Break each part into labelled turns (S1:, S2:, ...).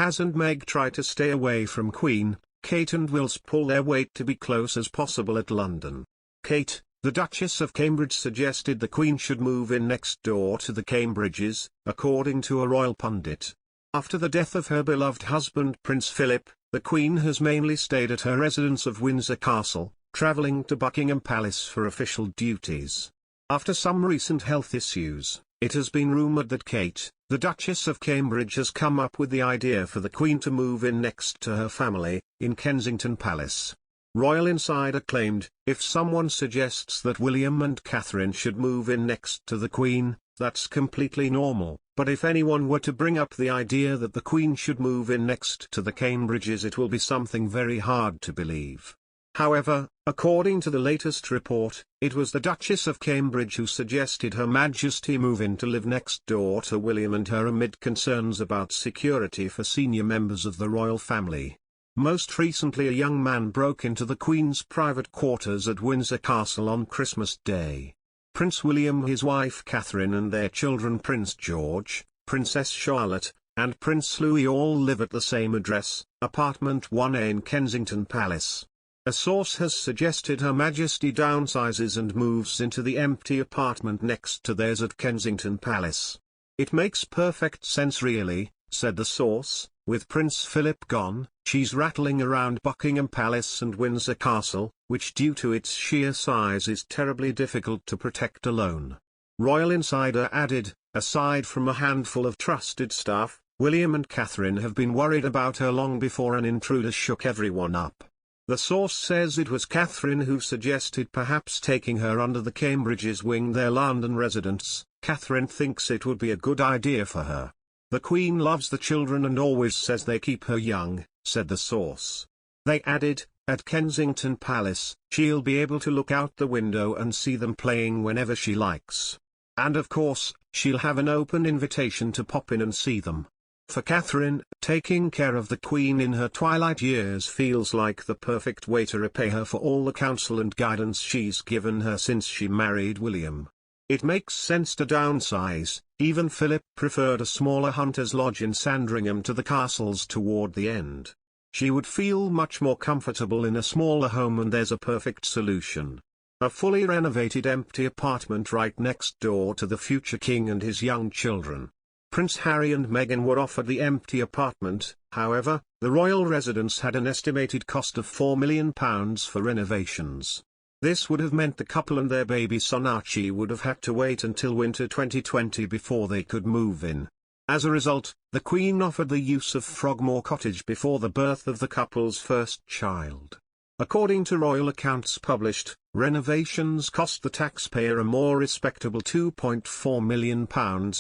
S1: HAZ&MEG try to stay away from Queen Kate&Wills pull their weight to be close as possible at London. Kate, the Duchess of Cambridge, suggested the Queen should move in next door to the Cambridges, according to a royal pundit. After the death of her beloved husband Prince Philip, the Queen has mainly stayed at her residence of Windsor Castle, travelling to Buckingham Palace for official duties. After some recent health issues, it has been rumoured that Kate, the Duchess of Cambridge, has come up with the idea for the Queen to move in next to her family, in Kensington Palace. Royal Insider claimed, if someone suggests that William and Catherine should move in next to the Queen, that's completely normal, but if anyone were to bring up the idea that the Queen should move in next to the Cambridges, it will be something very hard to believe. However, according to the latest report, it was the Duchess of Cambridge who suggested Her Majesty move in to live next door to William and her amid concerns about security for senior members of the royal family. Most recently, a young man broke into the Queen's private quarters at Windsor Castle on Christmas Day. Prince William, his wife Catherine and their children Prince George, Princess Charlotte, and Prince Louis all live at the same address, apartment 1A in Kensington Palace. A source has suggested Her Majesty downsizes and moves into the empty apartment next to theirs at Kensington Palace. "It makes perfect sense really," said the source, "with Prince Philip gone, she's rattling around Buckingham Palace and Windsor Castle, which due to its sheer size is terribly difficult to protect alone." Royal Insider added, aside from a handful of trusted staff, William and Catherine have been worried about her long before an intruder shook everyone up. The source says it was Catherine who suggested perhaps taking her under the Cambridges' wing, their London residence. Catherine thinks it would be a good idea for her. "The Queen loves the children and always says they keep her young," said the source. They added, "At Kensington Palace, she'll be able to look out the window and see them playing whenever she likes. And of course, she'll have an open invitation to pop in and see them." For Catherine, taking care of the Queen in her twilight years feels like the perfect way to repay her for all the counsel and guidance she's given her since she married William. It makes sense to downsize. Even Philip preferred a smaller hunter's lodge in Sandringham to the castles toward the end. She would feel much more comfortable in a smaller home, and there's a perfect solution. A fully renovated empty apartment right next door to the future king and his young children. Prince Harry and Meghan were offered the empty apartment. However, the royal residence had an estimated cost of £4 million for renovations. This would have meant the couple and their baby son Archie would have had to wait until winter 2020 before they could move in. As a result, the Queen offered the use of Frogmore Cottage before the birth of the couple's first child. According to royal accounts published, renovations cost the taxpayer a more respectable £2.4 million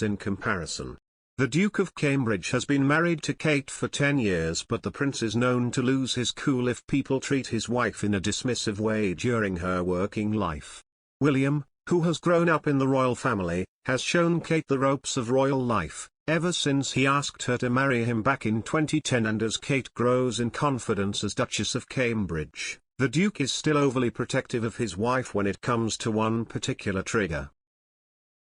S1: in comparison. The Duke of Cambridge has been married to Kate for 10 years, but the prince is known to lose his cool if people treat his wife in a dismissive way during her working life. William, who has grown up in the royal family, has shown Kate the ropes of royal life, ever since he asked her to marry him back in 2010, and as Kate grows in confidence as Duchess of Cambridge, the Duke is still overly protective of his wife when it comes to one particular trigger.